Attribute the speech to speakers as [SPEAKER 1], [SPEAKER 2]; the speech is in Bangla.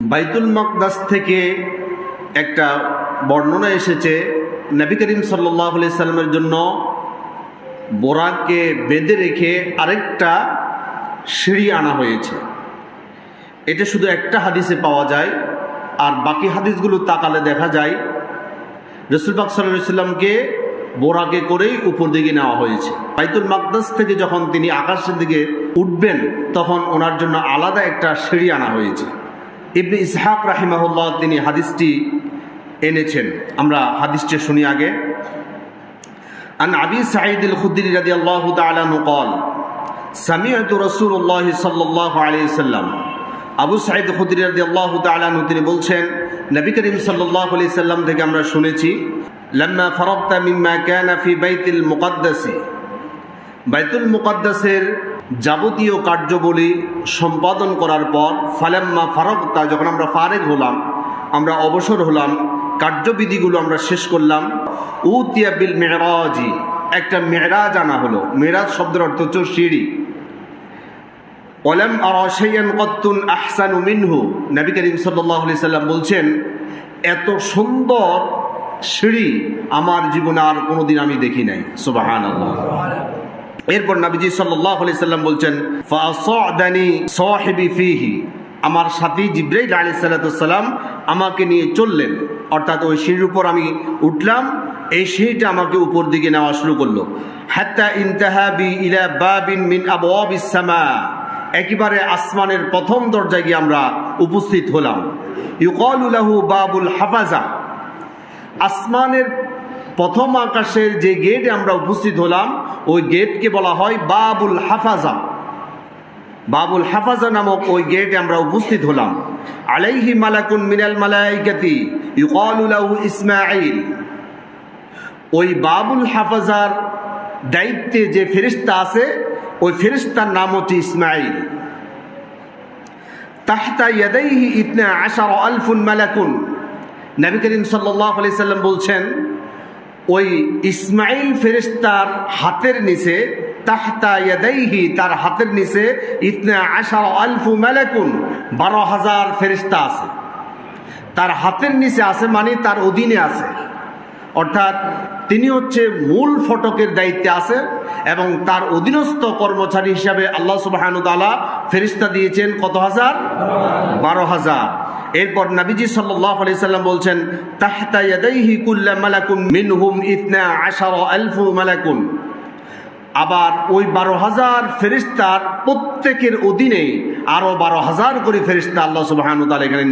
[SPEAKER 1] বাইতুল মাকদাস থেকে একটা বর্ণনা এসেছে, নবী করিম সাল্লাল্লাহু আলাইহি সাল্লামের জন্য বোরাককে বেঁধে রেখে আরেকটা সিঁড়ি আনা হয়েছে। এটা শুধু একটা হাদিসে পাওয়া যায়, আর বাকি হাদিসগুলো তাকালে দেখা যায় রাসূল পাক সাল্লাল্লাহু আলাইহি সাল্লামকে বোরাকে করেই উপর দিকে নেওয়া হয়েছে। বাইতুল মাকদাস থেকে যখন তিনি আকাশের দিকে উঠবেন তখন ওনার জন্য আলাদা একটা সিঁড়ি আনা হয়েছে। ইবনে ইসহাক রাহিমাহুল্লাহ তিনি হাদিসটি এনেছেন, আমরা হাদিসটি শুনি আগে। আন আবি সাঈদ আল-খুদরি রাদিয়াল্লাহু তাআলা আনহু قال سمعت رسول الله صلى الله عليه وسلم। আবু সাঈদ খুদরি রাদিয়াল্লাহু তাআলা আনহু তিনি বলছেন, নবী করিম সাল্লাল্লাহু আলাইহি সাল্লাম থেকে আমরা শুনেছি, লাম্মা ফারাগতা মিম্মা কানা ফি বাইতিল মুকদ্দাস, বাইতুল মুকদ্দাসের যাবতীয় কার্যাবলী সম্পাদন করার পর, ফালাম্মা ফারাগতা যখন আমরা ফারেগ হলাম, আমরা অবসর হলাম, কার্যবিধিগুলো আমরা শেষ করলাম, উতিয়া বিল মিরাজি, একটা মেরাজ আনা হলো। মেরাজ শব্দের অর্থ হচ্ছে সিঁড়ি। ওয়ালাম আরা শাইআন কাত্তুন আহসানু মিনহু, নবী করিম সাল্লাল্লাহু আলাইহি সাল্লাম বলছেন, এত সুন্দর সিঁড়ি আমার জীবনে আর কোনোদিন আমি দেখি নাই। সুবহানাল্লাহ। এরপর নবীজি সাল্লাল্লাহু আলাইহি সাল্লাম বলছেন, ফাসাদানি সাহিবি ফিহি, আমার সাথী জিবরাইল আলাইহিস সালাম আমাকে নিয়ে চললেন, অর্থাৎ ওই সিঁড়ির উপর আমি উঠলাম, এই সিঁড়িটা আমাকে উপর দিকে নেওয়া শুরু করলো। হাত্তা ইনতাহা বি ইলা বাবিন মিন আবওয়াবিস সামা, একেবারে আসমানের প্রথম দরজায় গিয়ে আমরা উপস্থিত হলাম। ইউকালু লাহু বাবুল হাফাজা, আসমানের প্রথম আকাশের যে গেটে আমরা উপস্থিত হলাম ওই গেটকে বলা হয় বাবুল হাফাজা। বাবুল হাফাজা নামক ওই গেটে আমরা উপস্থিত হলাম। আলাইহি মালাকুন মিনাল মালাইকাতি ইউকালু লাহু ইসমাঈল, ওই বাবুল হাফাজার দায়িত্বে যে ফেরেশতা আছে ওই ফেরেশতার নাম হচ্ছে ইসমাঈল। তাহতা ইয়াদাইহি 12,000 মালাকুন, নবী করিম সাল্লাল্লাহু আলাইহি সাল্লাম বলছেন, ওই ইসমাঈল ফেরেশতার হাতের নিচে, তাহতা ইয়াদাইহি, তার হাতের নিচে 12,000 মালাকুন, 12,000 ফেরেশতা আছে। তার হাতের নিচে আছে মানে তার অধীনে আছে, অর্থাৎ তিনি হচ্ছে মূল ফটকের দায়িত্বে আছে এবং তার অধীনস্থ কর্মচারী হিসাবে আল্লাহ সুবহানাহু ওয়া তাআলা ফেরেশতা দিয়েছেন কত হাজার? 12,000। এরপর নবীজি সাল্লাল্লাহু আলাইহি সাল্লাম বলছেন, তাহতা ইয়াদাইহি কুল্লু মালাকুন মিনহুম 12,000 মালাকুন, আবার ওই 12,000 ফেরেশতার প্রত্যেকের অধীনে আরো 12,000 করে ফেরেশতা আল্লাহ সুবহানাহু ওয়া তাআলা এখানে